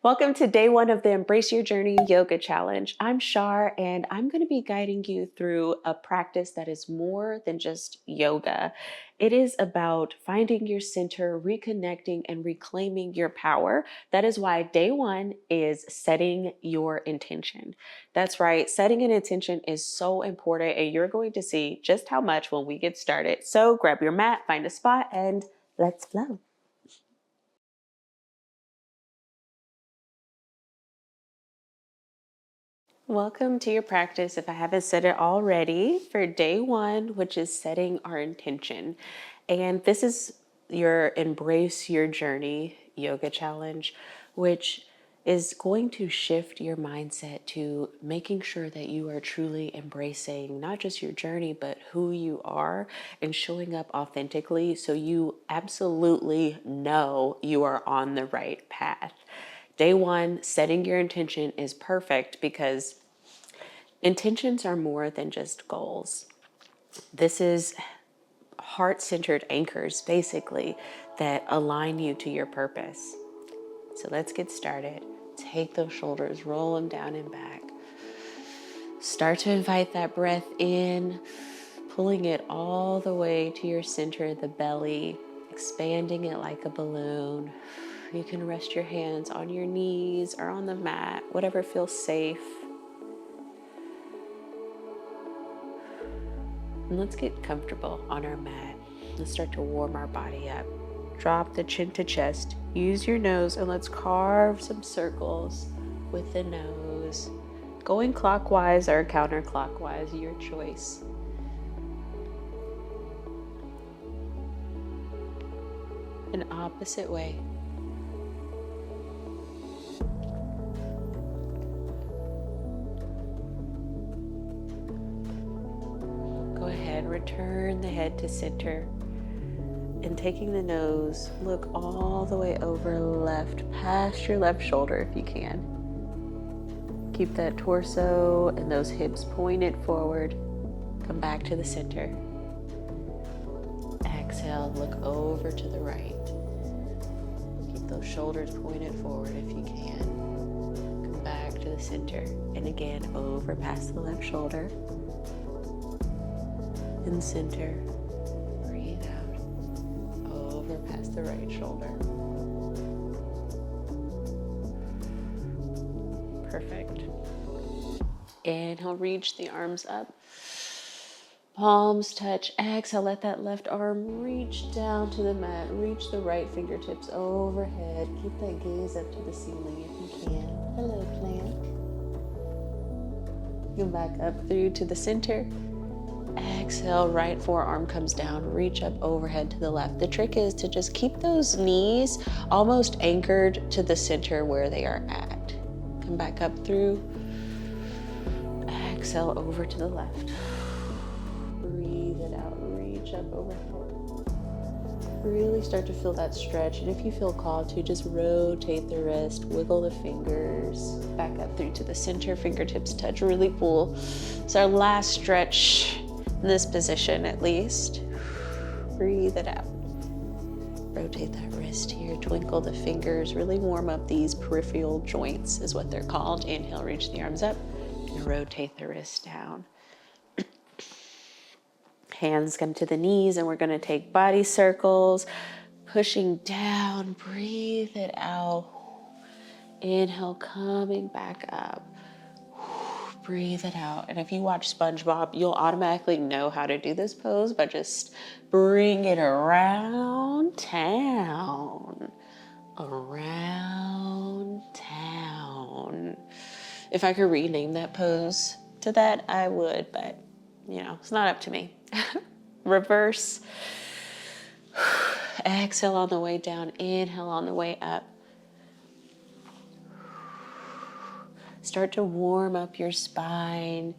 Welcome to day one of the Embrace Your Journey Yoga Challenge. I'm Shar, and I'm going to be guiding you through a practice that is more than just yoga. It is about finding your center, reconnecting, and reclaiming your power. That is why day one is setting your intention. That's right, setting an intention is so important, and you're going to see just how much when we get started. So grab your mat, find a spot, and let's flow. Welcome to your practice, if I haven't said it already, for day one, which is setting our intention. And this is your Embrace Your Journey yoga challenge, which is going to shift your mindset to making sure that you are truly embracing not just your journey, but who you are and showing up authentically so you absolutely know you are on the right path. Day one, setting your intention is perfect because intentions are more than just goals. This is heart-centered anchors, basically, that align you to your purpose. So let's get started. Take those shoulders, roll them down and back. Start to invite that breath in, pulling it all the way to your center, the belly, expanding it like a balloon. You can rest your hands on your knees or on the mat, whatever feels safe. And let's get comfortable on our mat. Let's start to warm our body up. Drop the chin to chest. Use your nose and let's carve some circles with the nose. Going clockwise or counterclockwise, your choice. An opposite way. Go ahead, return the head to center. And taking the nose, look all the way over left, past your left shoulder if you can. Keep that torso and those hips pointed forward. Come back to the center. Exhale, look over to the right. Keep those shoulders pointed forward if you can. Come back to the center. And again, over past the left shoulder. In center. Breathe out. Over past the right shoulder. Perfect. Inhale, reach the arms up. Palms touch. Exhale, let that left arm reach down to the mat. Reach the right fingertips overhead. Keep that gaze up to the ceiling if you can. Hello, plank. Come back up through to the center. Exhale, right forearm comes down. Reach up overhead to the left. The trick is to just keep those knees almost anchored to the center where they are at. Come back up through. Exhale over to the left. Breathe it out, reach up overhead. Really start to feel that stretch, and if you feel called to, just rotate the wrist, wiggle the fingers, back up through to the center, fingertips touch, really pull. It's our last stretch in this position at least. Breathe it out. Rotate that wrist here, twinkle the fingers, really warm up these peripheral joints is what they're called. Inhale, reach the arms up, and rotate the wrist down. Hands come to the knees, and we're going to take body circles, pushing down. Breathe it out. Inhale, coming back up. Breathe it out. And if you watch SpongeBob, you'll automatically know how to do this pose, but just bring it around town. Around town. If I could rename that pose to that, I would, but it's not up to me. Reverse. Exhale on the way down. Inhale on the way up. Start to warm up your spine,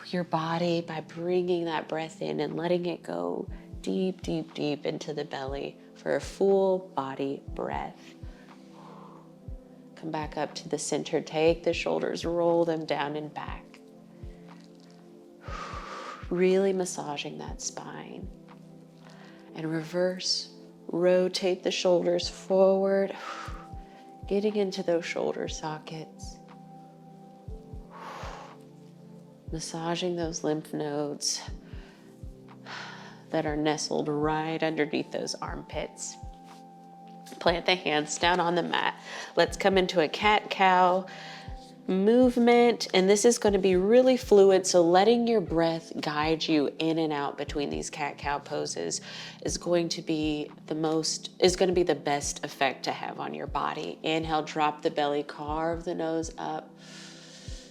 your body by bringing that breath in and letting it go deep, deep, deep into the belly for a full body breath. Come back up to the center. Take the shoulders, roll them down and back. Really massaging that spine. And reverse. Rotate the shoulders forward, getting into those shoulder sockets. Massaging those lymph nodes that are nestled right underneath those armpits. Plant the hands down on the mat. Let's come into a cat-cow movement, and this is going to be really fluid, so letting your breath guide you in and out between these cat-cow poses is going to be the best effect to have on your body. Inhale, drop the belly, carve the nose up.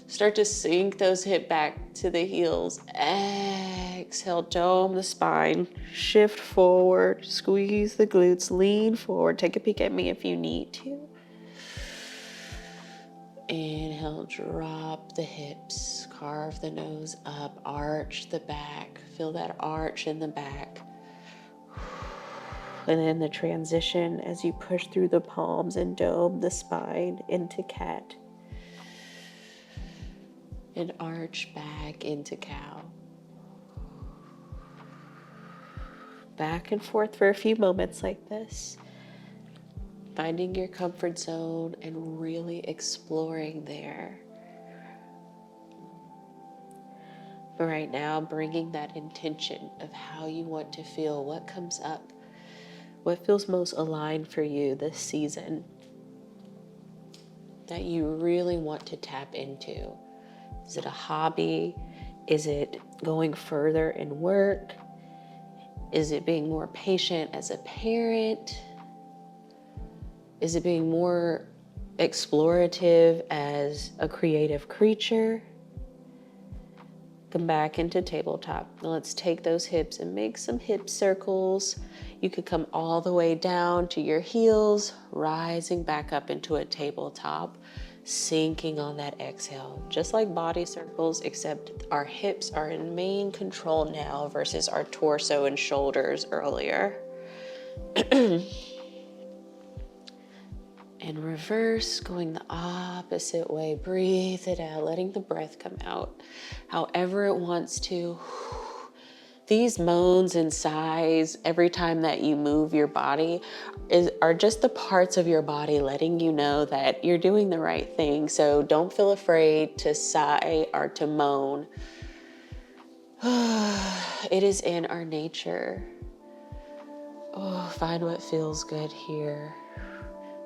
Start to sink those hips back to the heels. Exhale, dome the spine, shift forward, squeeze the glutes, lean forward. Take a peek at me if you need to. Inhale, drop the hips, carve the nose up, arch the back. Feel that arch in the back. And then the transition as you push through the palms and dome the spine into cat. And arch back into cow. Back and forth for a few moments like this. Finding your comfort zone and really exploring there. But right now, bringing that intention of how you want to feel, what comes up, what feels most aligned for you this season that you really want to tap into. Is it a hobby? Is it going further in work? Is it being more patient as a parent? Is it being more explorative as a creative creature? Come back into tabletop. Now let's take those hips and make some hip circles. You could come all the way down to your heels, rising back up into a tabletop, sinking on that exhale. Just like body circles, except our hips are in main control now versus our torso and shoulders earlier. And reverse, going the opposite way. Breathe it out, letting the breath come out however it wants to. These moans and sighs every time that you move your body are just the parts of your body letting you know that you're doing the right thing. So don't feel afraid to sigh or to moan. It is in our nature. Find what feels good here.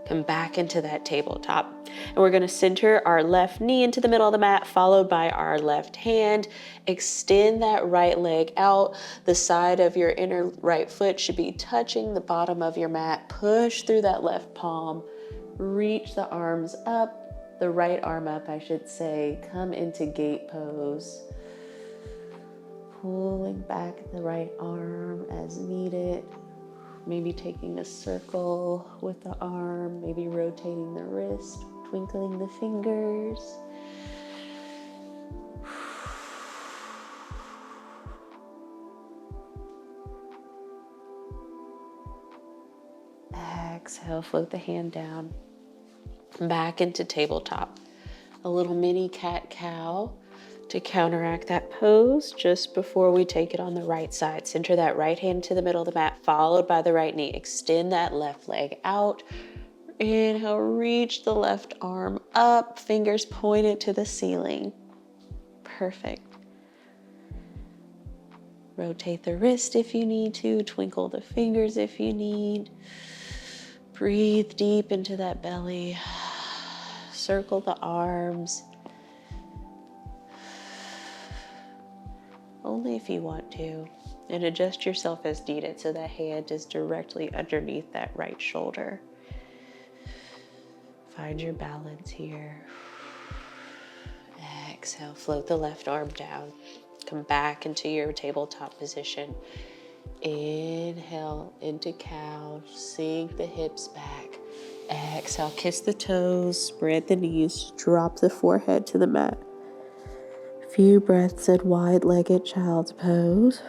Come back into that tabletop. And we're gonna center our left knee into the middle of the mat, followed by our left hand. Extend that right leg out. The side of your inner right foot should be touching the bottom of your mat. Push through that left palm. Reach the arms up, the right arm up, I should say. Come into gate pose. Pulling back the right arm as needed. Maybe taking a circle with the arm, maybe rotating the wrist, twinkling the fingers. Exhale, float the hand down. Back into tabletop. A little mini cat-cow to counteract that pose just before we take it on the right side. Center that right hand to the middle of the mat, followed by the right knee. Extend that left leg out. Inhale, reach the left arm up, fingers pointed to the ceiling. Perfect. Rotate the wrist if you need to, twinkle the fingers if you need. Breathe deep into that belly. Circle the arms. Only if you want to, and adjust yourself as needed so that hand is directly underneath that right shoulder. Find your balance here. Exhale, float the left arm down. Come back into your tabletop position. Inhale into cow, sink the hips back. Exhale, kiss the toes, spread the knees, drop the forehead to the mat. Few breaths at wide-legged child's pose.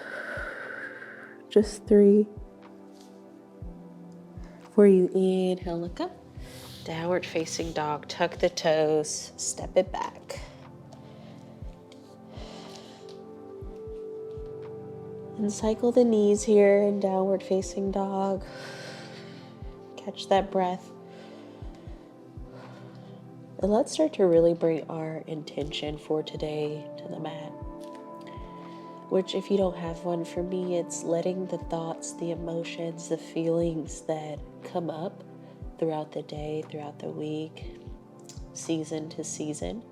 Just 3. Before you inhale, look up. Downward facing dog. Tuck the toes. Step it back. And cycle the knees here in downward facing dog. Catch that breath. And let's start to really bring our intention for today to the mat. Which, if you don't have one, for me, it's letting the thoughts, the emotions, the feelings that come up throughout the day, throughout the week, season to season,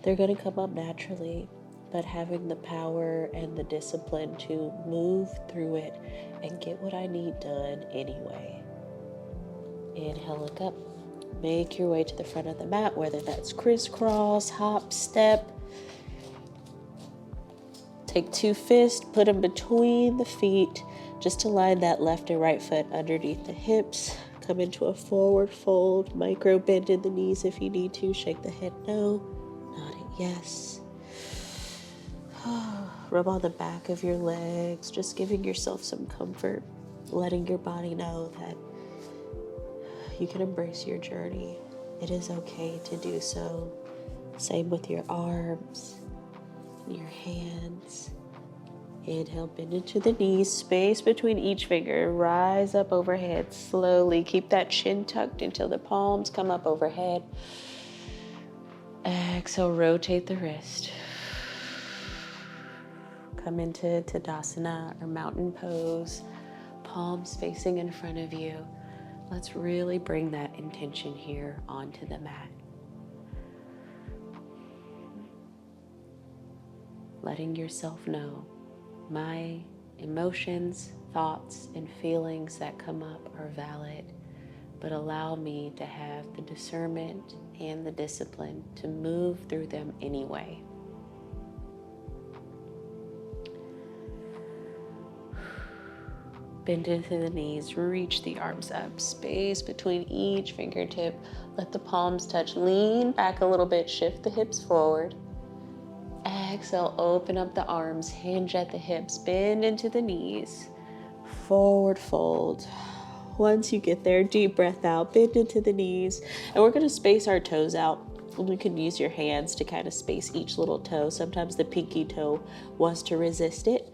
they're going to come up naturally, but having the power and the discipline to move through it and get what I need done anyway. Inhale, look up. Make your way to the front of the mat, whether that's crisscross, hop, step. Take 2 fists, put them between the feet, just to line that left and right foot underneath the hips. Come into a forward fold, micro bend in the knees if you need to. Shake the head no, nod it yes. Rub on the back of your legs, just giving yourself some comfort, letting your body know that you can embrace your journey. It is okay to do so. Same with your arms, your hands. Inhale, bend into the knees, space between each finger. Rise up overhead slowly. Keep that chin tucked until the palms come up overhead. Exhale, rotate the wrist. Come into Tadasana or mountain pose, palms facing in front of you. Let's really bring that intention here onto the mat. Letting yourself know my emotions, thoughts, and feelings that come up are valid, but allow me to have the discernment and the discipline to move through them anyway. Bend into the knees, reach the arms up, space between each fingertip. Let the palms touch, lean back a little bit, shift the hips forward. Exhale, open up the arms, hinge at the hips, bend into the knees, forward fold. Once you get there, deep breath out, bend into the knees, and we're gonna space our toes out. And you can use your hands to kind of space each little toe. Sometimes the pinky toe wants to resist it.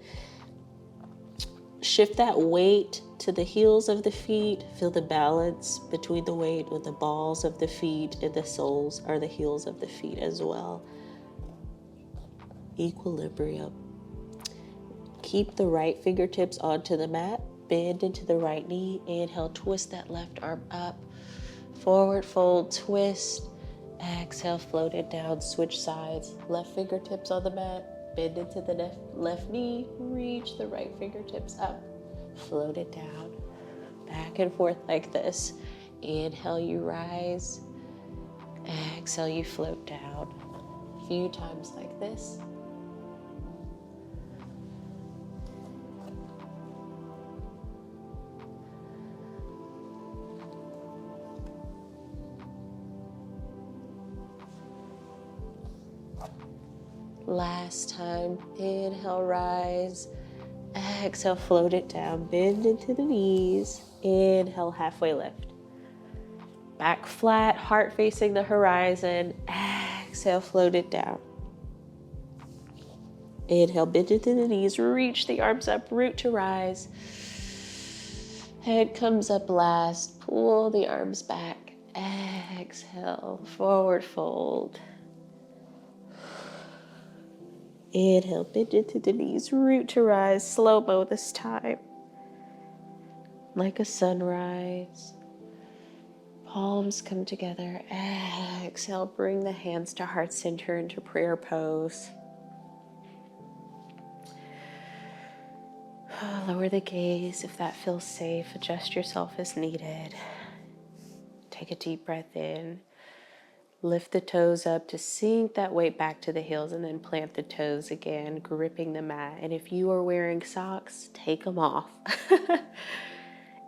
Shift that weight to the heels of the feet. Feel the balance between the weight with the balls of the feet and the soles or the heels of the feet as well. Equilibrium. Keep the right fingertips onto the mat. Bend into the right knee. Inhale, twist that left arm up. Forward fold, twist. Exhale, float it down, switch sides. Left fingertips on the mat. Bend into the left knee, reach the right fingertips up, float it down, back and forth like this. Inhale, you rise. Exhale, you float down. A few times like this. Last time, inhale, rise. Exhale, float it down, bend into the knees. Inhale, halfway lift. Back flat, heart facing the horizon. Exhale, float it down. Inhale, bend into the knees, reach the arms up, root to rise. Head comes up last, pull the arms back. Exhale, forward fold. Inhale, bend into the knees, root to rise, slow-mo this time. Like a sunrise. Palms come together. Exhale, bring the hands to heart center into prayer pose. Lower the gaze if that feels safe. Adjust yourself as needed. Take a deep breath in. Lift the toes up to sink that weight back to the heels and then plant the toes again, gripping the mat. And if you are wearing socks, take them off.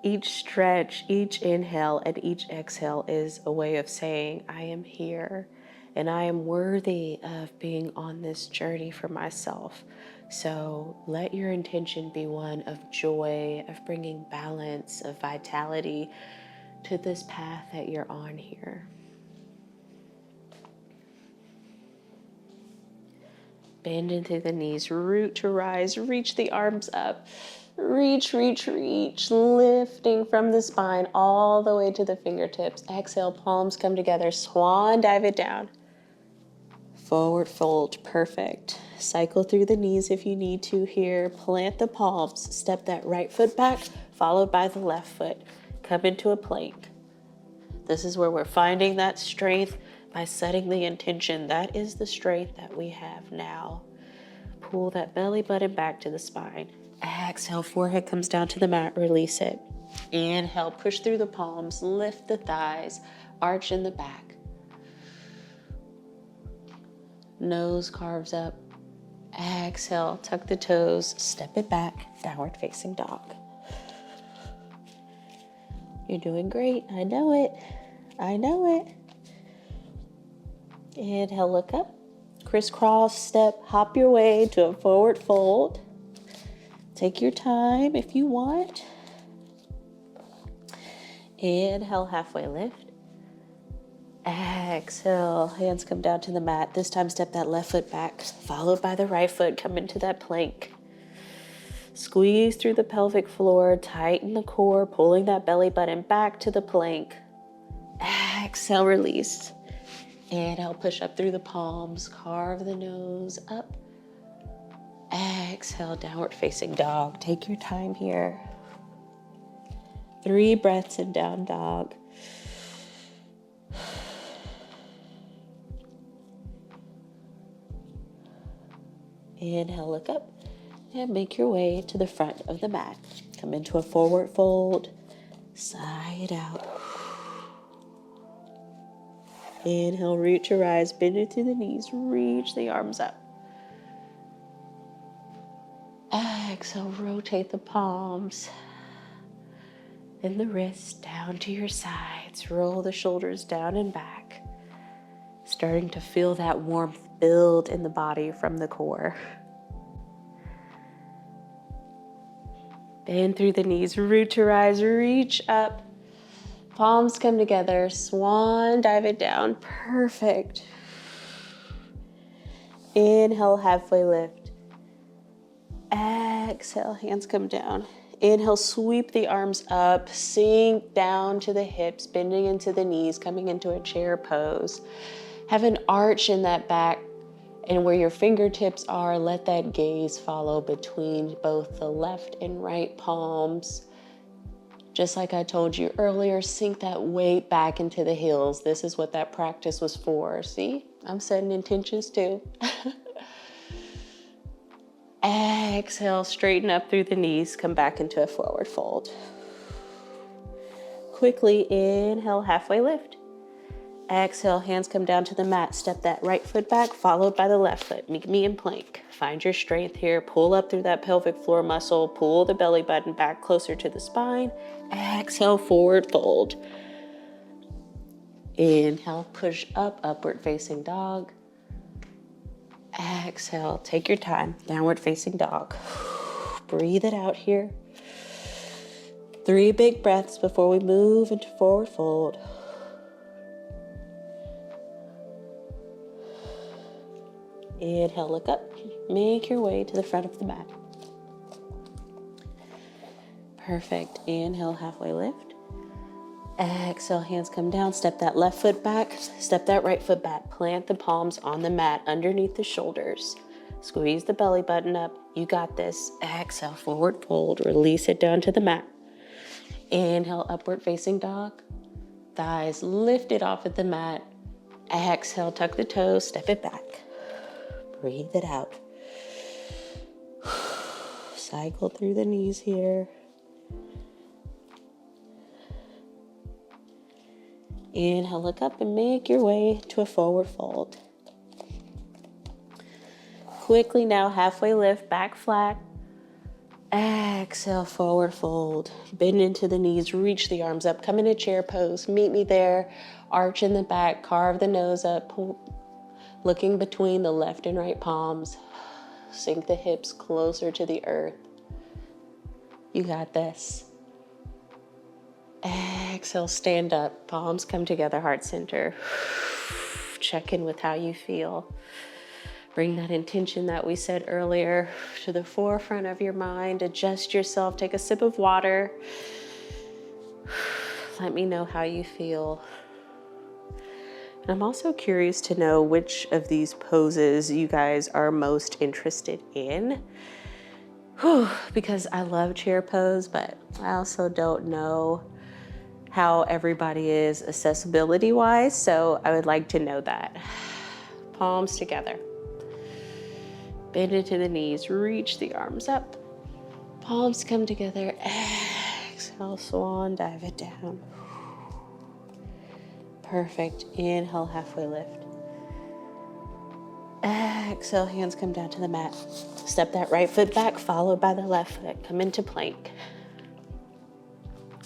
Each stretch, each inhale, and each exhale is a way of saying, I am here and I am worthy of being on this journey for myself. So let your intention be one of joy, of bringing balance, of vitality to this path that you're on here. Bend into the knees, root to rise, reach the arms up. Reach, reach, reach, lifting from the spine all the way to the fingertips. Exhale, palms come together, swan dive it down. Forward fold, perfect. Cycle through the knees if you need to here. Plant the palms, step that right foot back, followed by the left foot. Come into a plank. This is where we're finding that strength by setting the intention. That is the strength that we have now. Pull that belly button back to the spine. Exhale, forehead comes down to the mat, release it. Inhale, push through the palms, lift the thighs, arch in the back. Nose carves up. Exhale, tuck the toes, step it back, downward facing dog. You're doing great. I know it. I know it. Inhale, look up. Crisscross step, hop your way to a forward fold. Take your time if you want. Inhale, halfway lift. Exhale, hands come down to the mat. This time step that left foot back, followed by the right foot. Come into that plank. Squeeze through the pelvic floor, tighten the core, pulling that belly button back to the plank. Exhale, release. Inhale, push up through the palms, carve the nose up. Exhale, downward facing dog. Take your time here. 3 breaths in down dog. Inhale, look up, and make your way to the front of the mat. Come into a forward fold, side out. Inhale, root to rise, bend it through the knees, reach the arms up. Exhale, rotate the palms and the wrists down to your sides. Roll the shoulders down and back. Starting to feel that warmth build in the body from the core. Bend through the knees, root to rise, reach up. Palms come together, swan dive it down. Perfect. Inhale, halfway lift. Exhale, hands come down. Inhale, sweep the arms up, sink down to the hips, bending into the knees, coming into a chair pose. Have an arch in that back, and where your fingertips are, let that gaze follow between both the left and right palms. Just like I told you earlier, sink that weight back into the heels. This is what that practice was for. See, I'm setting intentions too. Exhale, straighten up through the knees, come back into a forward fold. Quickly inhale, halfway lift. Exhale, hands come down to the mat. Step that right foot back, followed by the left foot. Meet me in plank. Find your strength here. Pull up through that pelvic floor muscle. Pull the belly button back closer to the spine. Exhale, forward fold. Inhale, push up, upward facing dog. Exhale, take your time, downward facing dog. Breathe it out here. 3 big breaths before we move into forward fold. Inhale, look up, make your way to the front of the mat. Perfect. Inhale, halfway lift. Exhale, hands come down, step that left foot back, step that right foot back. Plant the palms on the mat underneath the shoulders. Squeeze the belly button up. You got this. Exhale, forward fold, release it down to the mat. Inhale, upward facing dog. Thighs lifted off at the mat. Exhale, tuck the toes, step it back. Breathe it out. Cycle through the knees here. Inhale, look up and make your way to a forward fold. Quickly now, halfway lift, back flat. Exhale, forward fold. Bend into the knees, reach the arms up, come into chair pose. Meet me there. Arch in the back, carve the nose up, looking between the left and right palms. Sink the hips closer to the earth. You got this. Exhale, stand up. Palms come together, heart center. Check in with how you feel. Bring that intention that we said earlier to the forefront of your mind. Adjust yourself. Take a sip of water. Let me know how you feel. And I'm also curious to know which of these poses you guys are most interested in. Because I love chair pose, but I also don't know how everybody is accessibility wise. So I would like to know that. Palms together. Bend into the knees, reach the arms up. Palms come together. Exhale, swan, dive it down. Perfect. Inhale, halfway lift. Exhale, hands come down to the mat. Step that right foot back, followed by the left foot. Come into plank.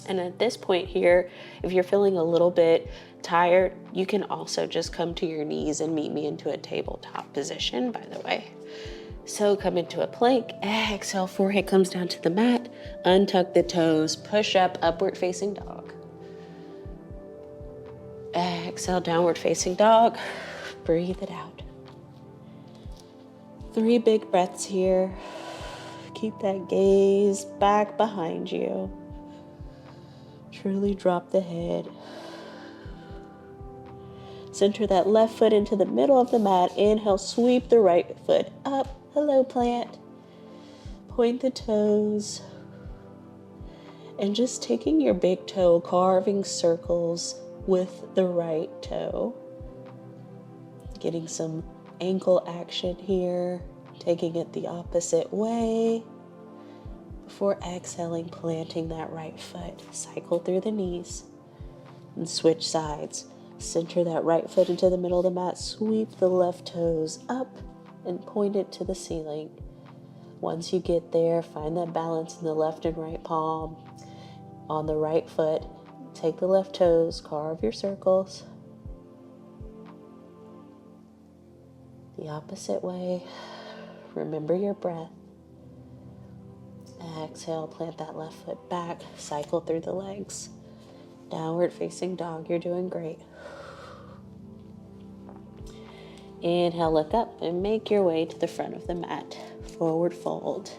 And at this point here, if you're feeling a little bit tired, you can also just come to your knees and meet me into a tabletop position, by the way. So come into a plank. Exhale, forehead comes down to the mat. Untuck the toes. Push up, upward facing dog. Exhale, downward facing dog. Breathe it out. 3 big breaths here. Keep that gaze back behind you. Truly drop the head. Center that left foot into the middle of the mat. Inhale, sweep the right foot up. Hello, plant. Point the toes. And just taking your big toe, carving circles with the right toe. Getting some ankle action here. Taking it the opposite way. Before exhaling, planting that right foot. Cycle through the knees. And switch sides. Center that right foot into the middle of the mat. Sweep the left toes up and point it to the ceiling. Once you get there, find that balance in the left and right palm. On the right foot, take the left toes, carve your circles. The opposite way. Remember your breath. Exhale, plant that left foot back, cycle through the legs. Downward facing dog, you're doing great. Inhale, look up and make your way to the front of the mat. Forward fold.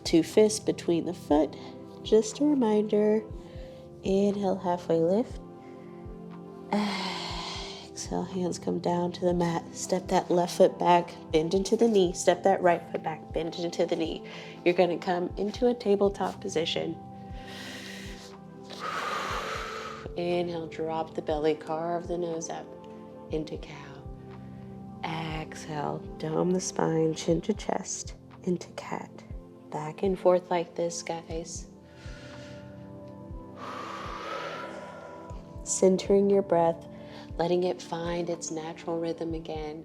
2 fists between the foot. Just a reminder. Inhale, halfway lift. Exhale, hands come down to the mat. Step that left foot back, bend into the knee. Step that right foot back, bend into the knee. You're going to come into a tabletop position. Inhale, drop the belly, carve the nose up into cow. Exhale, dome the spine, chin to chest, into cat. Back and forth like this, guys. Centering your breath, letting it find its natural rhythm again.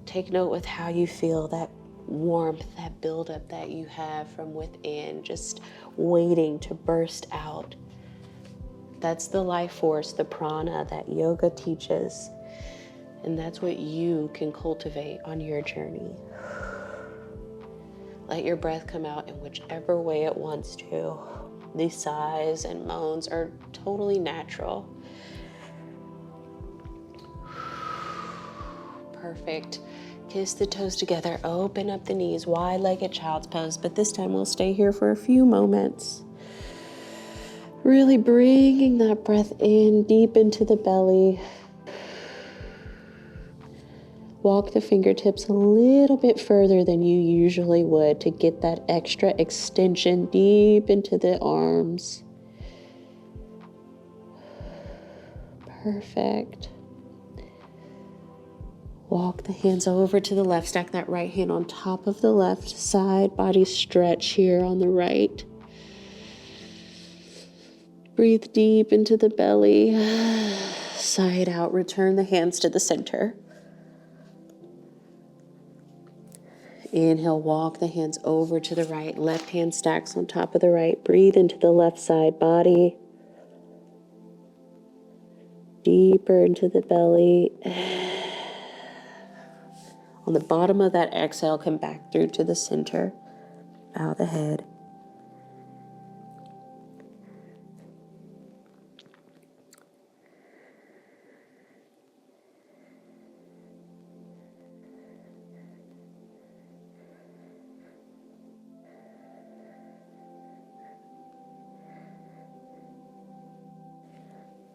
Take note with how you feel, that warmth, that buildup that you have from within, just waiting to burst out. That's the life force, the prana that yoga teaches. And that's what you can cultivate on your journey. Let your breath come out in whichever way it wants to. These sighs and moans are totally natural. Perfect. Kiss the toes together. Open up the knees, wide-legged child's pose. But this time we'll stay here for a few moments. Really bringing that breath in deep into the belly. Walk the fingertips a little bit further than you usually would to get that extra extension deep into the arms. Perfect. Walk the hands over to the left. Stack that right hand on top of the left side. Body stretch here on the right. Breathe deep into the belly. Sigh it out. Return the hands to the center. Inhale, walk the hands over to the right. Left hand stacks on top of the right. Breathe into the left side body. Deeper into the belly. On the bottom of that exhale, come back through to the center. Bow the head.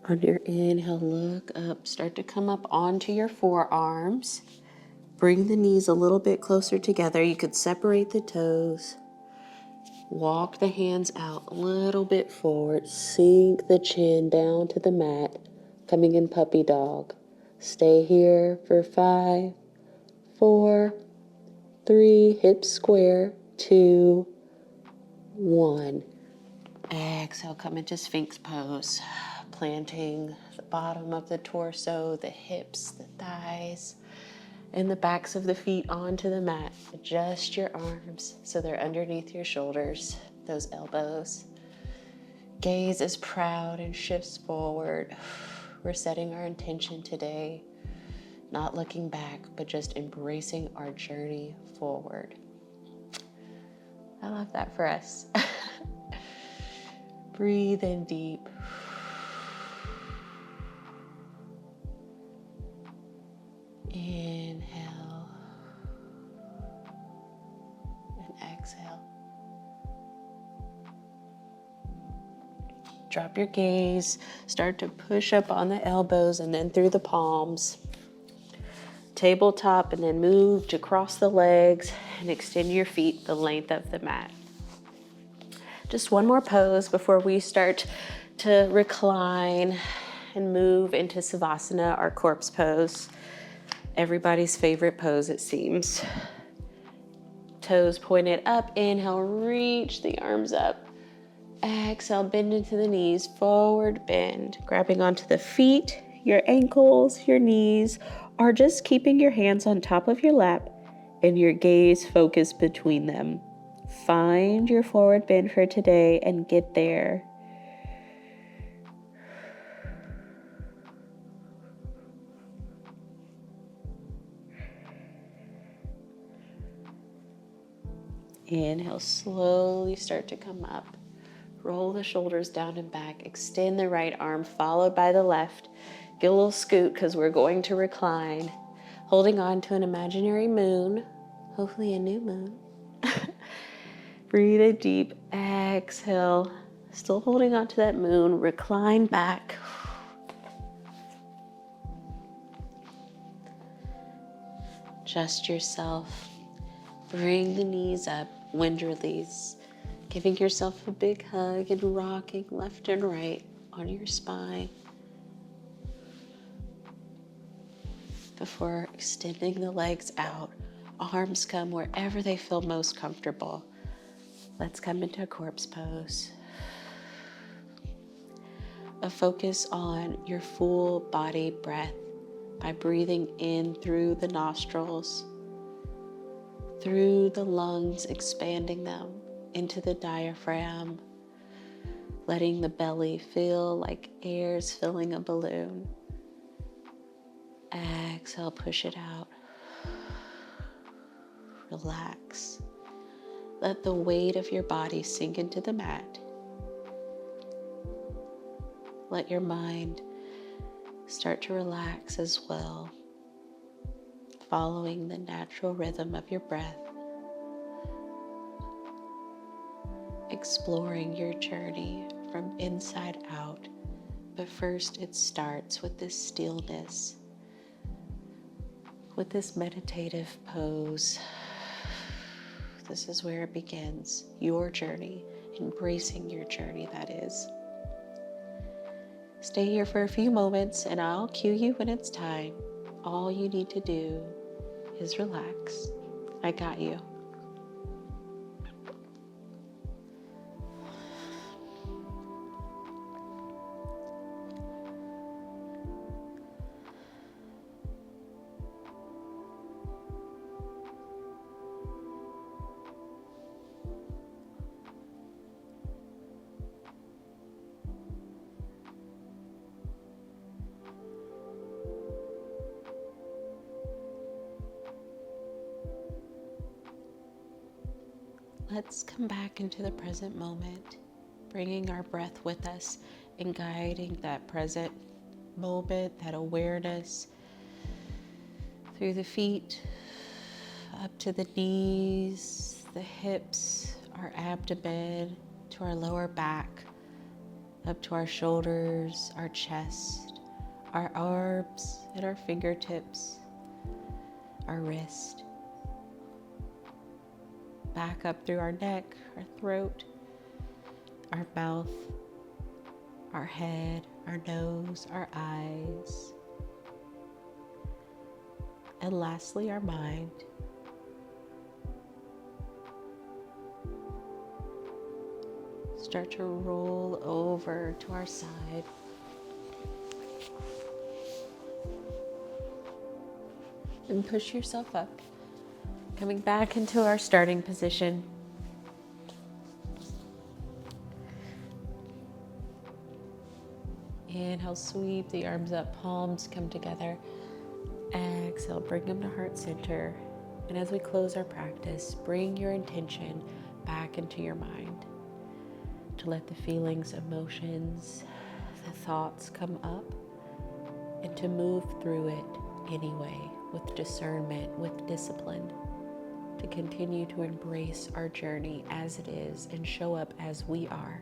On your inhale, look up, start to come up onto your forearms. Bring the knees a little bit closer together. You could separate the toes. Walk the hands out a little bit forward. Sink the chin down to the mat, coming in puppy dog. Stay here for 5, 4, 3, hips square, 2, 1. Exhale, come into Sphinx pose. Planting the bottom of the torso, the hips, the thighs, and the backs of the feet onto the mat. Adjust your arms so they're underneath your shoulders, those elbows. Gaze is proud and shifts forward. We're setting our intention today, not looking back, but just embracing our journey forward. I love that for us. Breathe in deep. Inhale and exhale. Drop your gaze, start to push up on the elbows and then through the palms. Tabletop, and then move to cross the legs and extend your feet the length of the mat. Just one more pose before we start to recline and move into Savasana, our corpse pose. Everybody's favorite pose, it seems. Toes pointed up, inhale, reach the arms up. Exhale, bend into the knees, forward bend, grabbing onto the feet, your ankles, your knees, or just keeping your hands on top of your lap and your gaze focused between them. Find your forward bend for today and get there. Inhale, slowly start to come up. Roll the shoulders down and back. Extend the right arm, followed by the left. Get a little scoot because we're going to recline. Holding on to an imaginary moon, hopefully a new moon. Breathe in deep. Exhale. Still holding on to that moon. Recline back. Adjust yourself. Bring the knees up. Wind release. Giving yourself a big hug and rocking left and right on your spine before extending the legs out. Arms come wherever they feel most comfortable. Let's come into a corpse pose. A focus on your full body breath by breathing in through the nostrils, through the lungs, expanding them into the diaphragm, letting the belly feel like air's filling a balloon. Exhale, push it out. Relax. Let the weight of your body sink into the mat. Let your mind start to relax as well, following the natural rhythm of your breath. Exploring your journey from inside out, but first it starts with this stillness, with this meditative pose. This is where it begins, your journey, embracing your journey, that is. Stay here for a few moments and I'll cue you when it's time. All you need to do is relax. I got you. Let's come back into the present moment, bringing our breath with us and guiding that present moment, that awareness through the feet, up to the knees, the hips, our abdomen, to our lower back, up to our shoulders, our chest, our arms, and our fingertips, our wrist, back up through our neck, our throat, our mouth, our head, our nose, our eyes, and lastly, our mind. Start to roll over to our side. And push yourself up, coming back into our starting position. Inhale, sweep the arms up, palms come together. Exhale, bring them to heart center. And as we close our practice, bring your intention back into your mind to let the feelings, emotions, the thoughts come up and to move through it anyway with discernment, with discipline, to continue to embrace our journey as it is and show up as we are.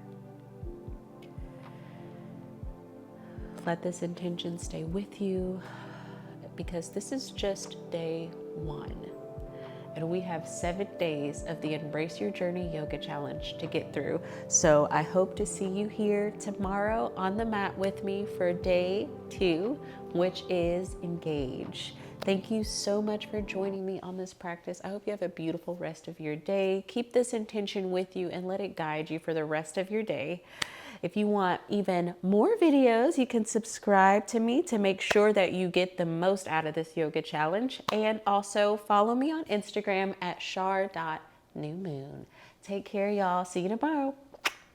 Let this intention stay with you, because this is just day one. And we have 7 days of the Embrace Your Journey Yoga Challenge to get through. So I hope to see you here tomorrow on the mat with me for day 2, which is Engage. Thank you so much for joining me on this practice. I hope you have a beautiful rest of your day. Keep this intention with you and let it guide you for the rest of your day. If you want even more videos, you can subscribe to me to make sure that you get the most out of this yoga challenge. And also follow me on Instagram at shar.newmoon. Take care, y'all. See you tomorrow.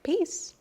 Peace.